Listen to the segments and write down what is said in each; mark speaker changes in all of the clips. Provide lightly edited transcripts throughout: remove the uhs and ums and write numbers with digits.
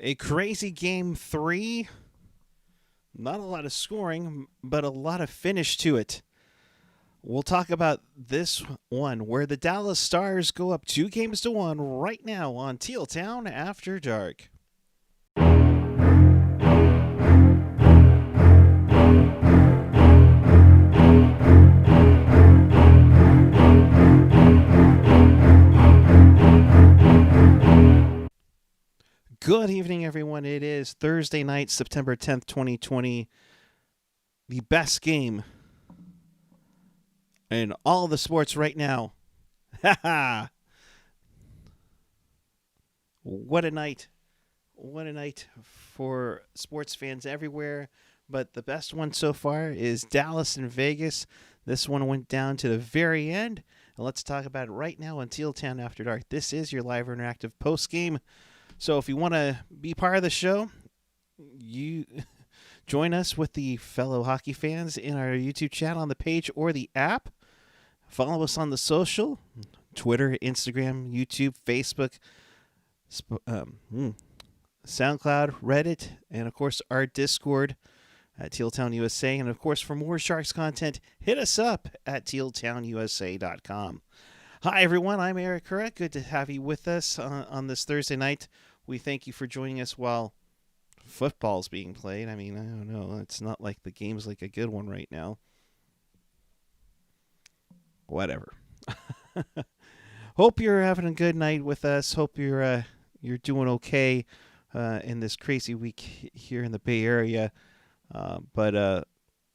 Speaker 1: A crazy game three. Not a lot of scoring, but a lot of finish to it. We'll talk about this one where the Dallas Stars go up 2-1 right now on Teal Town After Dark. Good evening, everyone. It is Thursday night, September 10th, 2020. The best game in all of the sports right now. Ha ha! What a night. What a night for sports fans everywhere. But the best one so far is Dallas and Vegas. This one went down to the very end. And let's talk about it right now on Teal Town After Dark. This is your live interactive post-game. So if you want to be part of the show, you join us with the fellow hockey fans in our YouTube channel on the page or the app. Follow us on the social, Twitter, Instagram, YouTube, Facebook, SoundCloud, Reddit, and of course our Discord at Tealtown USA. And of course, for more Sharks content, hit us up at tealtownusa.com. Hi everyone, I'm Eric Curra. Good to have you with us on this Thursday night. We thank you for joining us while football's being played. I mean, I don't know. It's not like the game's like a good one right now. Whatever. Hope you're having a good night with us. Hope you're doing okay in this crazy week here in the Bay Area. But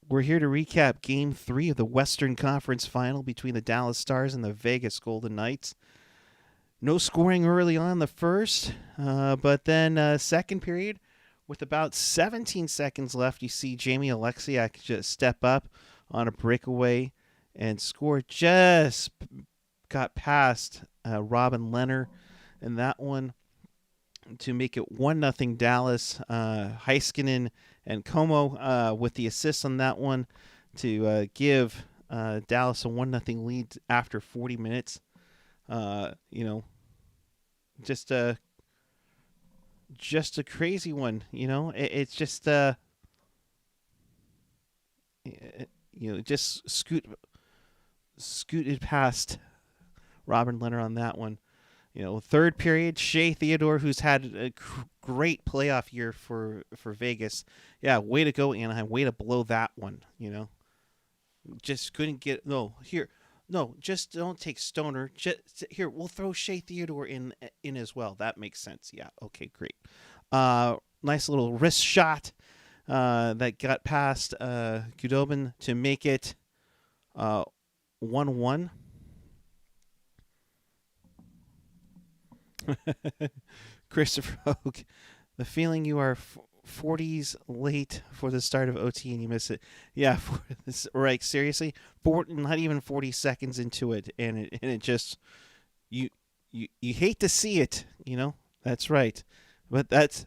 Speaker 1: we're here to recap Game 3 of the Western Conference Final between the Dallas Stars and the Vegas Golden Knights. No scoring early on the first, but then second period, with about 17 seconds left, you see Jamie Alexiak just step up on a breakaway and score. Just got past Robin Lehner in that one to make it 1-0 Dallas. Heiskanen and Como with the assist on that one to give Dallas a 1-0 lead after 40 minutes. Just a crazy one. It's just just scooted past Robin Lehner on that one. Third period, Shea Theodore, who's had a great playoff year for Vegas. Yeah, way to go, Anaheim. Way to blow that one. Just couldn't get just don't take Stoner. Just here, we'll throw Shea Theodore in as well. That makes sense. Yeah. Okay. Great. Nice little wrist shot that got past Kudobin to make it 1-1. Christopher Hogue, the feeling you are 40s late for the start of OT and you miss it. Yeah, right. Seriously, not even 40 seconds into it, and it just you hate to see it. That's right, but that's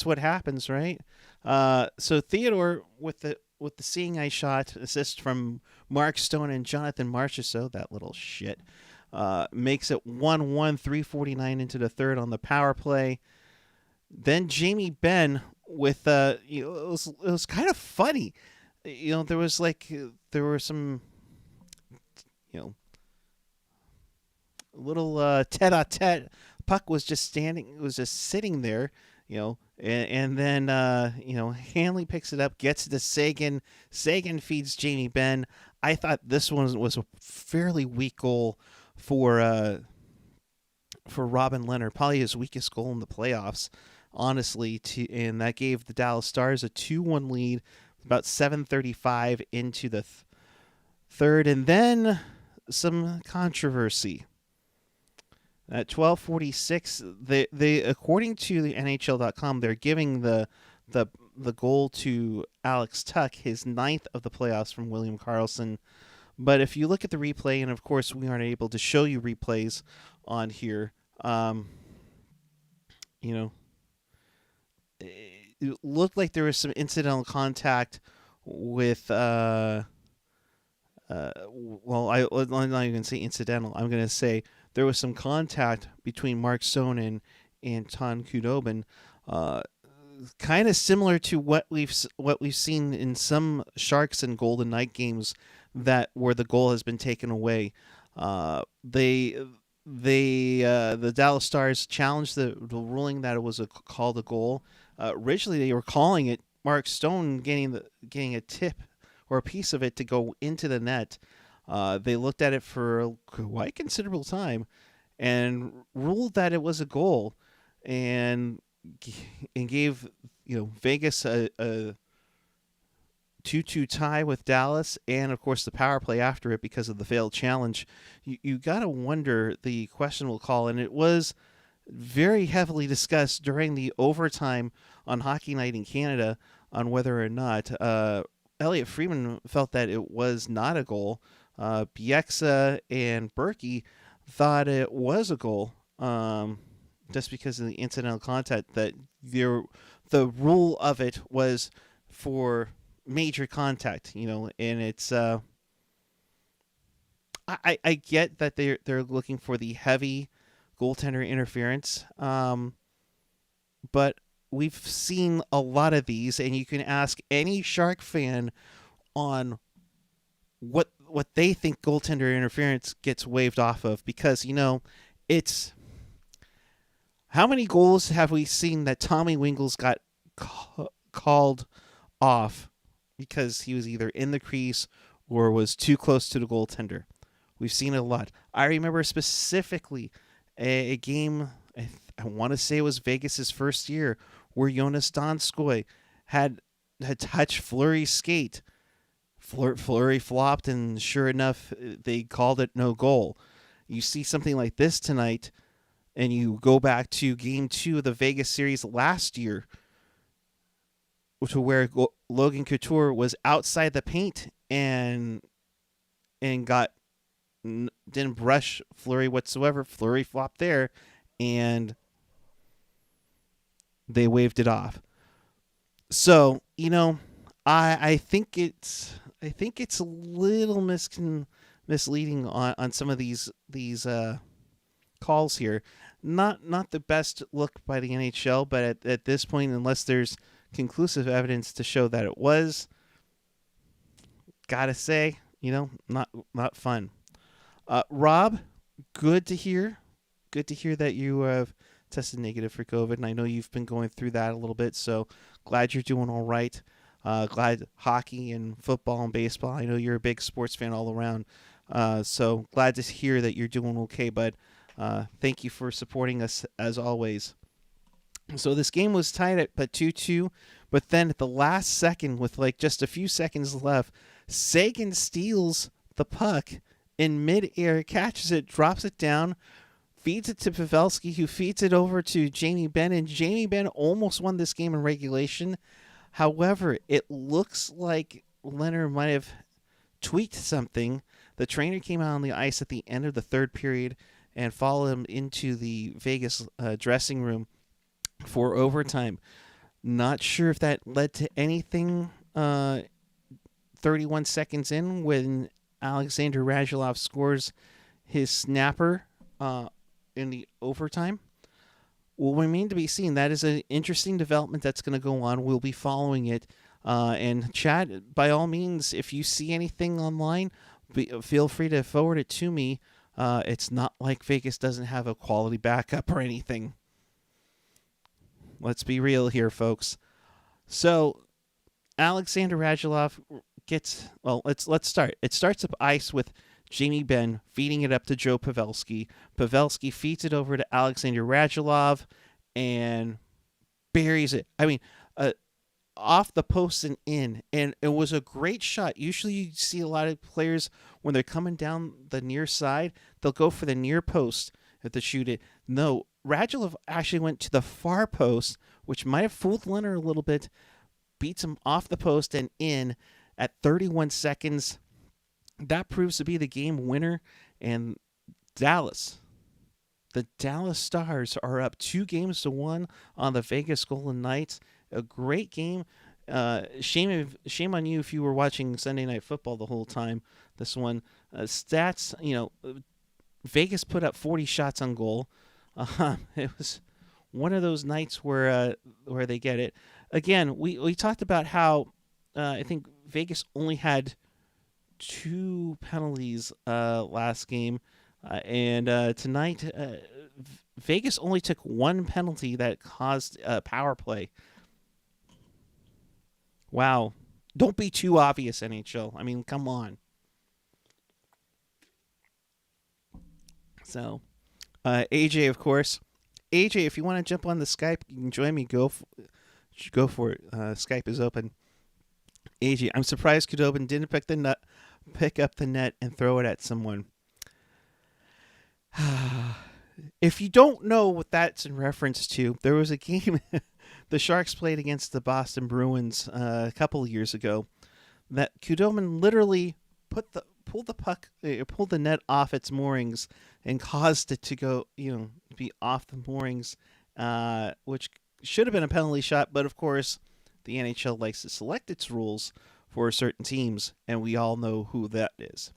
Speaker 1: what happens, right? So Theodore with the seeing eye shot assist from Mark Stone and Jonathan Marchessault, that little shit. Makes it 1-1, 3:49 into the third on the power play. Then Jamie Benn with it was kind of funny. There were some little tete-a-tete. Puck was just sitting there, and then Hanley picks it up, gets it to Sagan. Sagan feeds Jamie Benn. I thought this one was a fairly weak goal for Robin Lehner, probably his weakest goal in the playoffs, honestly. And that gave the Dallas Stars a 2-1 lead, about 7:35 into the third, and then some controversy. At 12:46, they according to the NHL.com, they're giving the goal to Alex Tuch, his 9th of the playoffs from William Karlsson. But if you look at the replay, and of course we aren't able to show you replays on here, it looked like there was some incidental contact with, I'm not even going to say incidental. I'm going to say there was some contact between Mark Stone and Ton Kudobin Uh, kind of similar to what we've seen in some Sharks and Golden Knight games that where the goal has been taken away. They the Dallas Stars challenged the ruling that it was called a goal. Originally, they were calling it Mark Stone getting a tip or a piece of it to go into the net. They looked at it for a quite considerable time and ruled that it was a goal, and and gave Vegas a 2-2 tie with Dallas, and of course the power play after it because of the failed challenge. You gotta wonder the questionable call, and it was very heavily discussed during the overtime on Hockey Night in Canada on whether or not Elliot Friedman felt that it was not a goal. Bieksa and Berkey thought it was a goal, just because of the incidental contact. That the rule of it was for major contact, and it's I get that they're looking for the heavy goaltender interference, but we've seen a lot of these, and you can ask any Shark fan on what they think goaltender interference gets waved off of, because it's how many goals have we seen that Tommy Wingles got called off because he was either in the crease or was too close to the goaltender? We've seen it a lot. I remember specifically a game, I want to say it was Vegas's first year, where Jonas Donskoy had touched Fleury's skate. Fleury flopped, and sure enough, they called it no goal. You see something like this tonight, and you go back to Game 2 of the Vegas series last year, to where Logan Couture was outside the paint and didn't brush Fleury whatsoever. Fleury flopped there, and they waved it off. So I think it's a little misleading on some of these calls here. Not the best look by the NHL, but at this point, unless there's conclusive evidence to show that it was, gotta say, not fun. Rob, good to hear. Good to hear that you have tested negative for COVID, and I know you've been going through that a little bit, so glad you're doing all right. Glad hockey and football and baseball, I know you're a big sports fan all around, so glad to hear that you're doing okay, bud. Thank you for supporting us as always. So this game was tied at 2-2, but then at the last second, with like just a few seconds left, Sagan steals the puck in midair, catches it, drops it down, feeds it to Pavelski, who feeds it over to Jamie Benn, and Jamie Benn almost won this game in regulation. However, it looks like Leonard might have tweaked something. The trainer came out on the ice at the end of the third period and followed him into the Vegas dressing room for overtime. Not sure if that led to anything 31 seconds in, when Alexander Radulov scores his snapper in the overtime. Will remain to be seen. That is an interesting development that's going to go on. We'll be following it. And Chad, by all means, if you see anything online, feel free to forward it to me. It's not like Vegas doesn't have a quality backup or anything. Let's be real here, folks. So Alexander Radulov gets, well, let's start. It starts up ice with Jamie Benn feeding it up to Joe Pavelski. Pavelski feeds it over to Alexander Radulov and buries it. I mean, off the post and in. And it was a great shot. Usually you see a lot of players, when they're coming down the near side, they'll go for the near post to shoot it. No, Radulov actually went to the far post, which might have fooled Leonard a little bit, beats him off the post and in at 31 seconds. That proves to be the game winner, and the Dallas Stars are up 2-1 on the Vegas Golden Knights. A great game. Shame on you if you were watching Sunday Night Football the whole time. This one, stats, Vegas put up 40 shots on goal. It was one of those nights where they get it. Again, we talked about how I think Vegas only had two penalties last game, and tonight Vegas only took one penalty that caused a power play. Wow. Don't be too obvious, NHL. I mean, come on. So, AJ, of course. AJ, if you want to jump on the Skype, you can join me. Go for it. Skype is open. AJ, I'm surprised Khudobin didn't pick up the net and throw it at someone. If you don't know what that's in reference to, there was a game the Sharks played against the Boston Bruins a couple of years ago that Khudobin literally pulled the net off its moorings and caused it to go, be off the moorings, which should have been a penalty shot, but of course the NHL likes to select its rules for certain teams, and we all know who that is.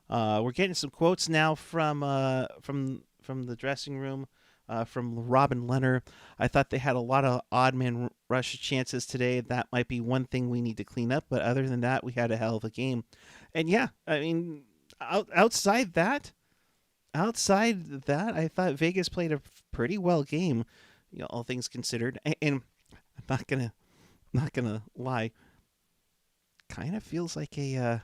Speaker 1: We're getting some quotes now from the dressing room, from Robin Leonard. I thought they had a lot of odd man rush chances today. That might be one thing we need to clean up, but other than that, we had a hell of a game. And yeah, I mean, outside that, I thought Vegas played a pretty well game, all things considered. And I'm not gonna lie, kind of feels like a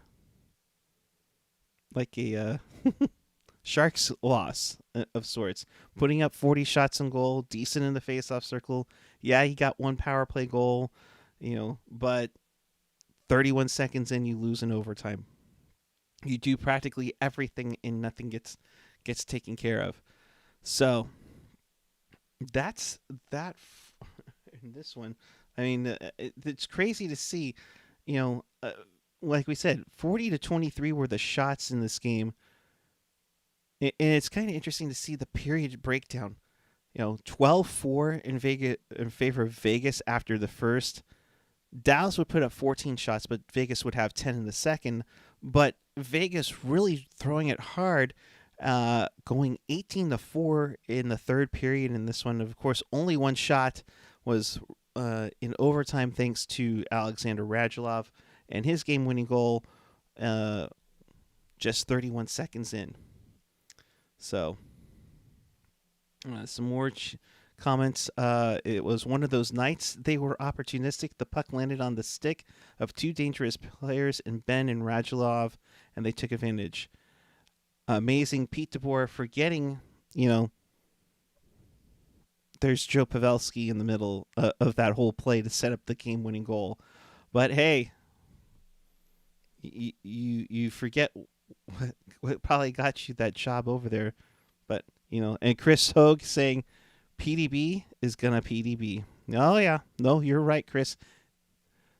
Speaker 1: Sharks loss of sorts. Putting up 40 shots on goal, decent in the faceoff circle. Yeah, he got one power play goal, but 31 seconds in, you lose in overtime. You do practically everything and nothing gets taken care of. So that's that in this one. I mean, it's crazy to see, like we said, 40-23 were the shots in this game. And it's kind of interesting to see the period breakdown. 12-4 in favor of Vegas after the first. Dallas would put up 14 shots, but Vegas would have 10 in the second. But Vegas really throwing it hard, going 18-4 in the third period in this one. Of course, only one shot was in overtime thanks to Alexander Radulov and his game-winning goal just 31 seconds in. So, some more comments. It was one of those nights. They were opportunistic. The puck landed on the stick of two dangerous players in Ben and Radulov, and they took advantage. Amazing Pete DeBoer forgetting, there's Joe Pavelski in the middle of that whole play to set up the game-winning goal. But hey, you forget what probably got you that job over there. But, and Chris Hogue saying PDB is going to PDB. Oh, yeah. No, you're right, Chris.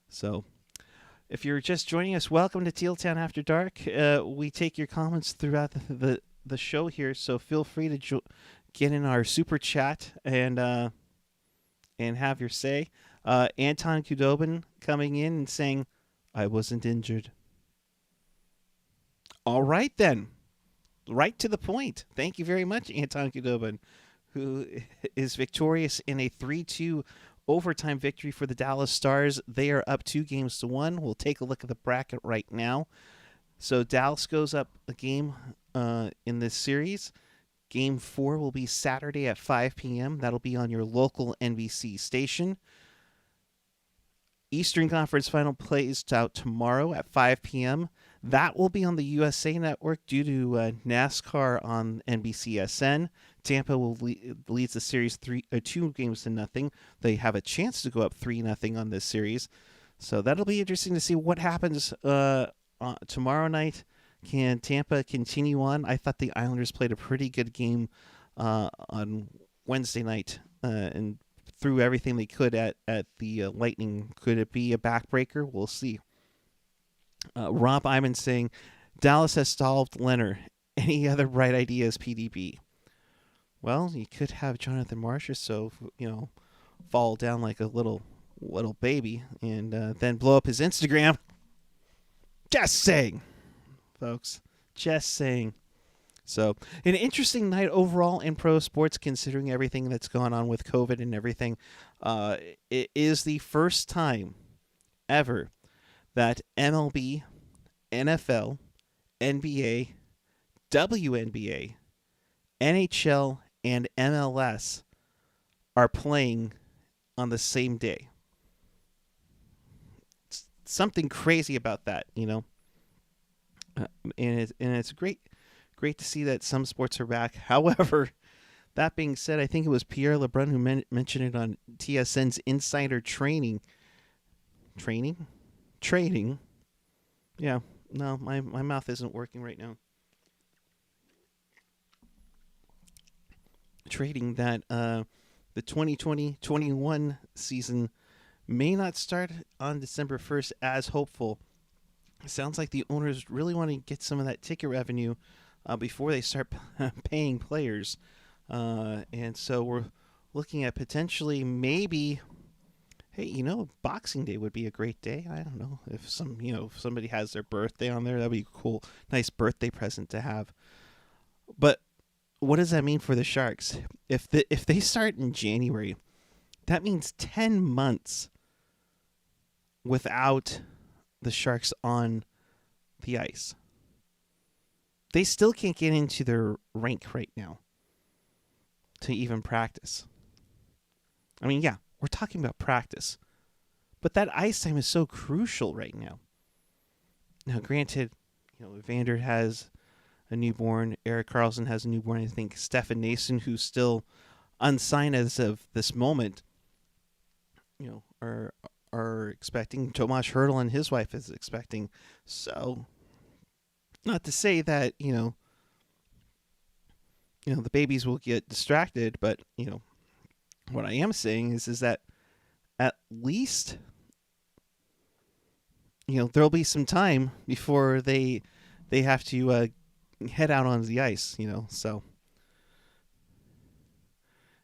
Speaker 1: So if you're just joining us, welcome to Teal Town After Dark. We take your comments throughout the show here, so feel free to get in our super chat and have your say. Anton Khudobin coming in and saying, I wasn't injured. All right, then. Right to the point. Thank you very much, Anton Khudobin, who is victorious in a 3-2 overtime victory for the Dallas Stars. They are up 2-1. We'll take a look at the bracket right now. So Dallas goes up a game in this series. Game 4 will be Saturday at 5 p.m. That'll be on your local NBC station. Eastern Conference Final plays out tomorrow at 5 p.m. That will be on the USA Network due to NASCAR on NBCSN. Tampa will leads the series 2-0. They have a chance to go up 3-0 on this series. So that'll be interesting to see what happens tomorrow night. Can Tampa continue on? I thought the Islanders played a pretty good game on Wednesday night and threw everything they could at the Lightning. Could it be a backbreaker? We'll see. Rob Iman saying, Dallas has solved Leonard. Any other bright ideas, PDB? Well, you could have Jonathan Marchessault, so, fall down like a little baby and then blow up his Instagram. Just saying, folks. Just saying. So, an interesting night overall in pro sports, considering everything that's gone on with COVID and everything. Uh, it is the first time ever that MLB, NFL, NBA, WNBA, NHL, and MLS are playing on the same day. It's something crazy about that, you know. And it's great to see that some sports are back. However, that being said, I think it was Pierre LeBrun who mentioned it on TSN's Insider Training. Trading. Yeah, no, my mouth isn't working right now. Trading that the 2020-21 season may not start on December 1st as hopeful. It sounds like the owners really want to get some of that ticket revenue before they start paying players. And so we're looking at potentially maybe, hey, Boxing Day would be a great day. I don't know if somebody has their birthday on there, that'd be a cool, nice birthday present to have. But what does that mean for the Sharks? If they start in January, that means 10 months without the Sharks on the ice. They still can't get into their rink right now to even practice. I mean, yeah, we're talking about practice, but that ice time is so crucial right now. Now, granted, Evander has a newborn. Eric Carlson has a newborn. I think Stefan Nason, who's still unsigned as of this moment, are expecting. Tomas Hertl and his wife is expecting. So, not to say that the babies will get distracted, but what I am saying is that at least there'll be some time before they have to head out on the ice. So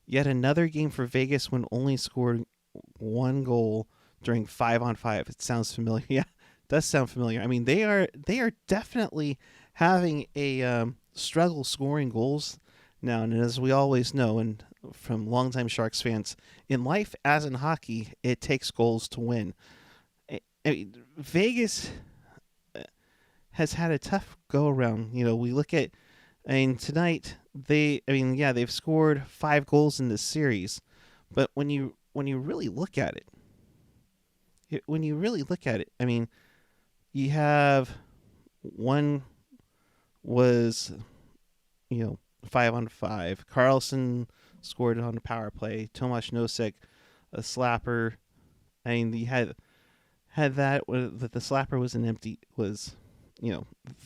Speaker 1: yet another game for Vegas when only scored one goal during 5-on-5. It sounds familiar. Yeah, it does sound familiar. I mean, they are definitely having a struggle scoring goals now. And as we always know, and from longtime Sharks fans, in life as in hockey, it takes goals to win. I mean, Vegas has had a tough go around. We look at, tonight they've scored 5 goals in this series, but when you really look at it, I mean, you have one was 5-on-5. Carlson scored on the power play. Tomas Nosek, a slapper. I mean, you had that the slapper was an empty was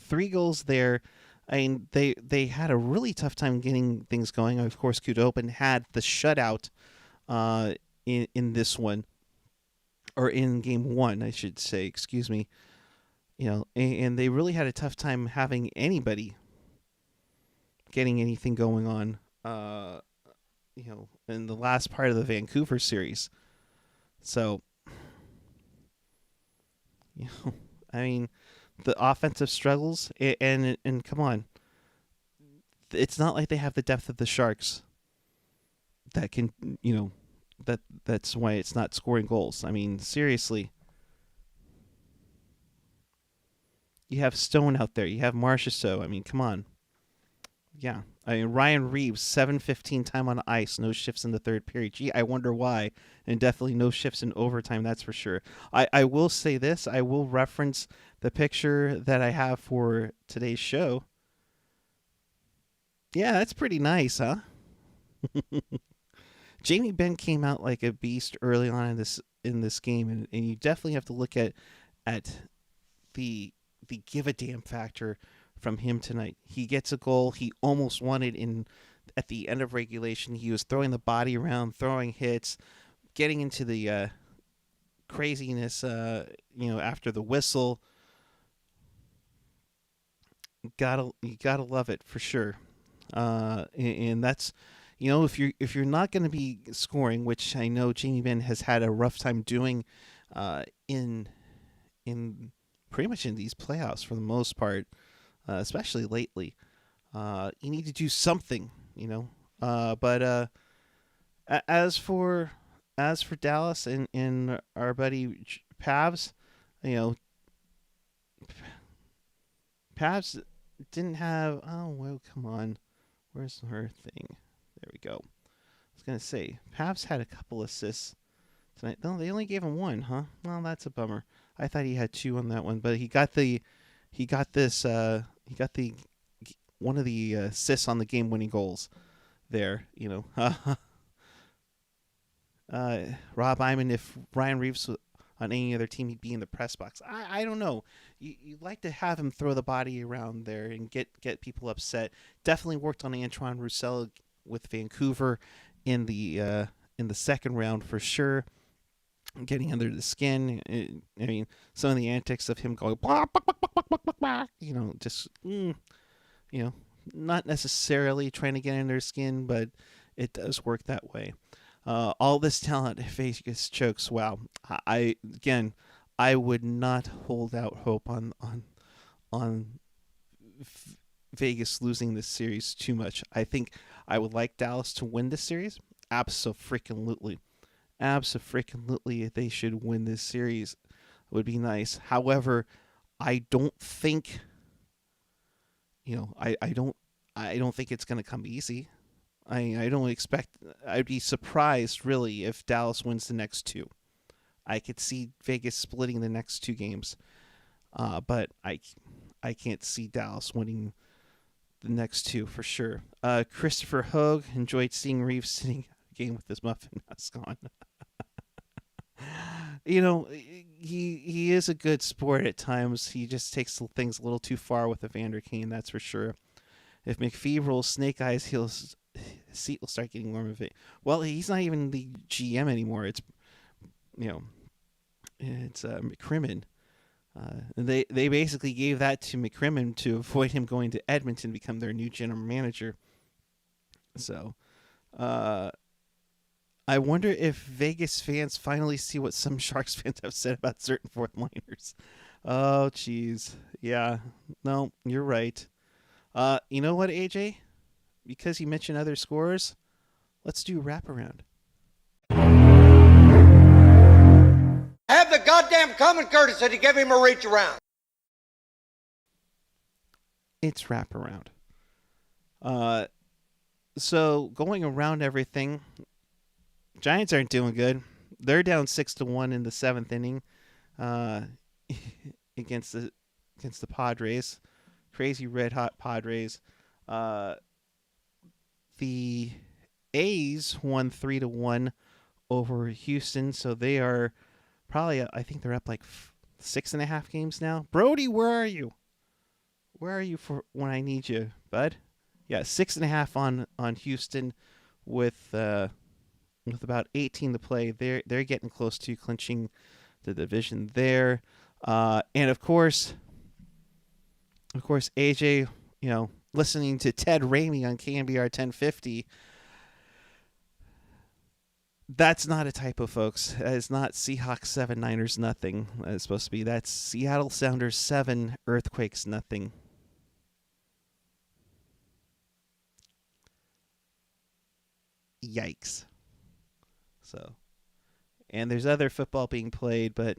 Speaker 1: 3 goals there. I mean, they had a really tough time getting things going. Of course, Kudobin had the shutout in this one, or in game 1, I should say. Excuse me. And they really had a tough time having anybody getting anything going on. In the last part of the Vancouver series. So, I mean, the offensive struggles, and come on, it's not like they have the depth of the Sharks that can, that's why it's not scoring goals. I mean, seriously, you have Stone out there, you have Marchessault. I mean, come on. Yeah, I mean, Ryan Reeves, 7:15 time on ice, no shifts in the third period. Gee, I wonder why, and definitely no shifts in overtime, that's for sure. I will say this, I will reference the picture that I have for today's show. Yeah, that's pretty nice, huh? Jamie Benn came out like a beast early on in this game, and you definitely have to look at the give a damn factor from him tonight. He gets a goal. He almost won it at the end of regulation. He was throwing the body around, throwing hits, getting into the craziness. After the whistle, you gotta love it for sure. And that's if you're not going to be scoring, which I know Jamie Benn has had a rough time doing, in pretty much in these playoffs for the most part, especially lately. You need to do something, you know. But as for Dallas and our buddy Pavs, you know, Pavs didn't have. Oh well, come on. Where's her thing? There we go. I was gonna say Pavs had a couple assists tonight. No, they only gave him one, huh? Well, that's a bummer. I thought he had two on that one, but he got this, he got the one of the assists on the game-winning goals there. You know, Rob Iman, if Ryan Reeves was on any other team, he'd be in the press box. I don't know. You like to have him throw the body around there and get people upset. Definitely worked on Antoine Roussel with Vancouver in the second round for sure. Getting under the skin. I mean, some of the antics of him going, blah, blah, blah, blah, blah, blah, blah, you know, just, you know, not necessarily trying to get in their skin, but it does work that way. All this talent, Vegas chokes. Wow, again, I would not hold out hope on Vegas losing this series too much. I think I would like Dallas to win this series. Absolutely. Absolutely, they should win this series. It would be nice. However, I don't think, I don't think it's going to come easy. I don't expect. I'd be surprised really if Dallas wins the next two. I could see Vegas splitting the next two games, but I can't see Dallas winning the next two for sure. Christopher Hogue enjoyed seeing Reeves sitting game with his muffin mask on. You know, he is a good sport at times. He just takes things a little too far with Evander Kane, that's for sure. If McPhee rolls snake eyes, his seat will start getting warm of it. Well, he's not even the GM anymore. It's you know, it's McCrimmon. They basically gave that to McCrimmon to avoid him going to Edmonton, become their new general manager. So, I wonder if Vegas fans finally see what some Sharks fans have said about certain fourth liners. Oh, jeez. Yeah. No, you're right. You know what, AJ? Because you mentioned other scores, let's do wraparound.
Speaker 2: Have the goddamn common courtesy to give him a reach around.
Speaker 1: It's wraparound. So going around everything, Giants aren't doing good. They're down 6-1 in the seventh inning, against the Padres. Crazy red hot Padres. The A's won 3-1 over Houston, so they are probably, I think they're up like 6.5 games now. Brody, where are you? Where are you for when I need you, bud? Yeah, 6.5 on Houston with about 18 to play. They're getting close to clinching the division there. And of course, AJ, listening to Ted Ramey on KMBR 1050. That's not a typo, folks. That is not Seahawks 7, Niners nothing. It's supposed to be. That's Seattle Sounders 7, Earthquakes nothing. Yikes. So, and there's other football being played, but,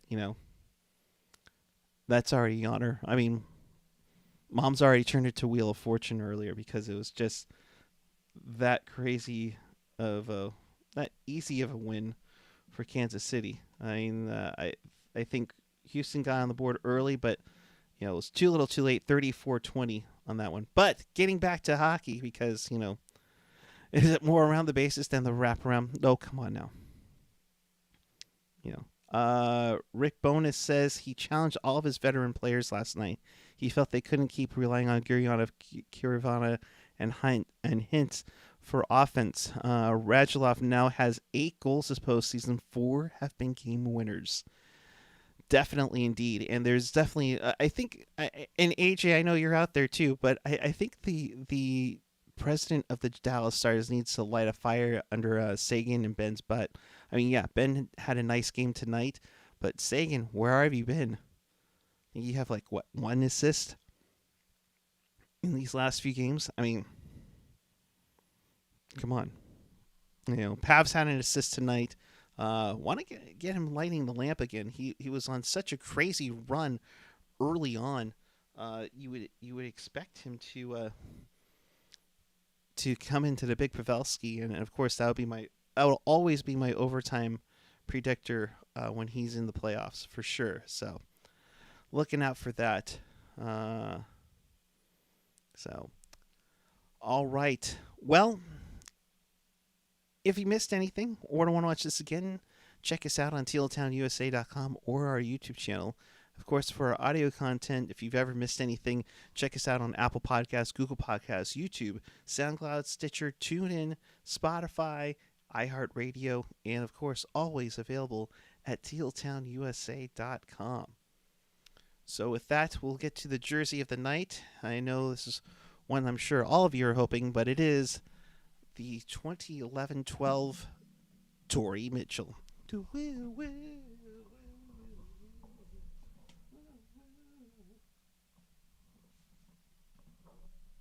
Speaker 1: that's already on her. I mean, Mom's already turned it to Wheel of Fortune earlier because it was just that crazy that easy of a win for Kansas City. I mean, I think Houston got on the board early, but it was too little too late, 34-20 on that one. But getting back to hockey, because, is it more around the bases than the wraparound? No, come on now. Rick Bowness says he challenged all of his veteran players last night. He felt they couldn't keep relying on Gurionov, Kirivana, and Hintz for offense. Radulov now has 8 goals this postseason. 4 have been game winners. Definitely, indeed. And there's definitely, I think, and AJ, I know you're out there too, but I think the president of the Dallas Stars needs to light a fire under Sagan and Ben's butt. I mean, yeah, Ben had a nice game tonight, but Sagan, where have you been? You have 1 assist? in these last few games. I mean, come on. Pavs had an assist tonight. Want to get him lighting the lamp again. He was on such a crazy run early on. You would expect him to come into the big Pavelski, and of course that will always be my overtime predictor when he's in the playoffs for sure. So looking out for that. Uh, so all right. Well, if you missed anything or don't want to watch this again, check us out on tealtownusa.com or our YouTube channel. Of course, for our audio content, if you've ever missed anything, check us out on Apple Podcasts, Google Podcasts, YouTube, SoundCloud, Stitcher, TuneIn, Spotify, iHeartRadio, and of course, always available at tealtownusa.com. So with that, we'll get to the jersey of the night. I know this is one I'm sure all of you are hoping, but it is the 2011-12 Tory Mitchell.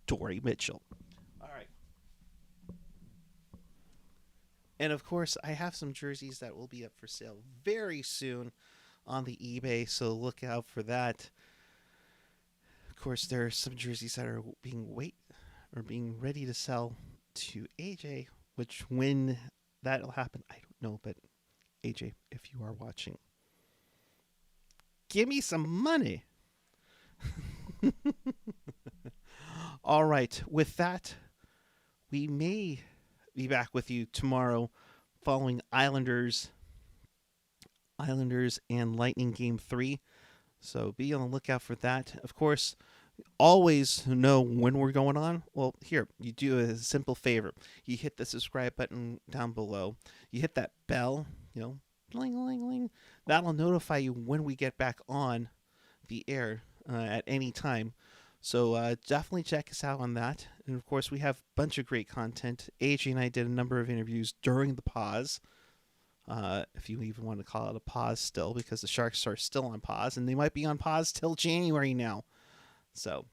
Speaker 1: Tory Mitchell. All right. And of course, I have some jerseys that will be up for sale very soon on the eBay, so look out for that. Of course, there are some jerseys that are being ready to sell to AJ, which when that'll happen, I don't know, but AJ, if you are watching, give me some money. All right, with that, we may be back with you tomorrow following Islanders and Lightning Game 3. So be on the lookout for that. Of course, always know when we're going on. Well, here, you do a simple favor. You hit the subscribe button down below. You hit that bell, bling, bling, bling. That'll notify you when we get back on the air at any time. So definitely check us out on that. And of course, we have a bunch of great content. AJ and I did a number of interviews during the pause. If you even want to call it a pause still, because the Sharks are still on pause, and they might be on pause till January now. So,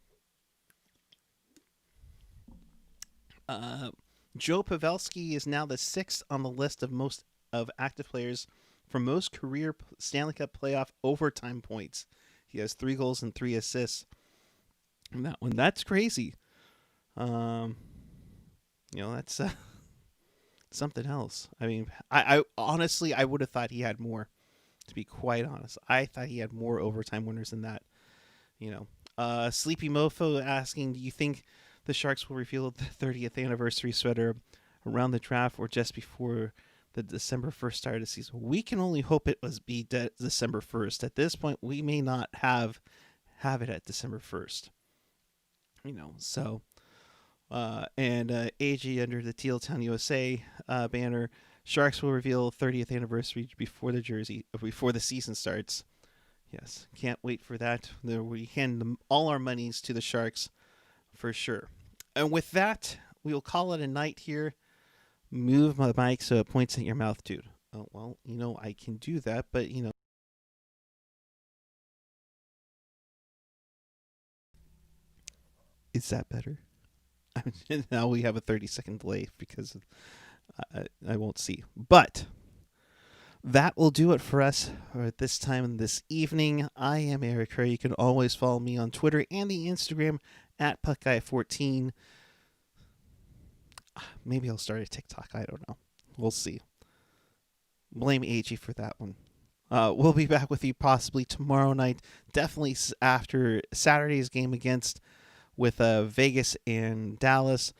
Speaker 1: Joe Pavelski is now the 6th on the list of active players for most career Stanley Cup playoff overtime points. He has 3 goals and 3 assists. And that's crazy. That's something else. I mean, I honestly, I would have thought he had more. To be quite honest, I thought he had more overtime winners than that. Sleepy Mofo asking, do you think the Sharks will reveal the 30th anniversary sweater around the draft or just before the December 1st start of the season? We can only hope it was December 1st. At this point, we may not have it at December 1st. So and AG under the Teal Town USA banner, Sharks will reveal 30th anniversary before the season starts. Yes, can't wait for that. We hand all our monies to the Sharks for sure. And with that, we'll call it a night here. Move my mic so it points at your mouth, dude. Oh, well, I can do that, but, is that better? Now we have a 30-second delay because I won't see. But that will do it for us at this time this evening. I am Eric Curry. You can always follow me on Twitter and the Instagram at PuckGuy14. Maybe I'll start a TikTok. I don't know. We'll see. Blame AG for that one. We'll be back with you possibly tomorrow night. Definitely after Saturday's game with Vegas and Dallas.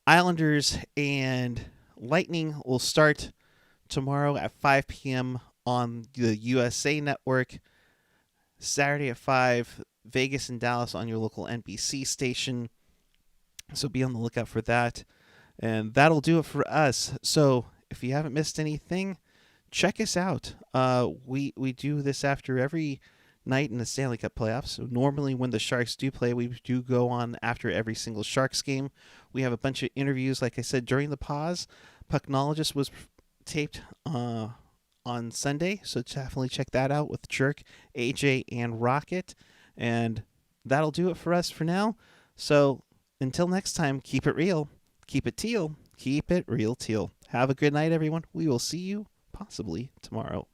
Speaker 1: Islanders and Lightning will start tomorrow at 5 p.m. on the USA Network. Saturday at 5, Vegas and Dallas on your local NBC station. So be on the lookout for that. And that'll do it for us. So if you haven't missed anything, check us out. We do this after every night in the Stanley Cup playoffs. So normally when the Sharks do play, we do go on after every single Sharks game. We have a bunch of interviews, like I said, during the pause. Pucknologist was taped on Sunday, so definitely check that out with Jerk, AJ, and Rocket. And that'll do it for us for now. So until next time, keep it real, keep it teal, keep it real teal. Have a good night, everyone. We will see you possibly tomorrow.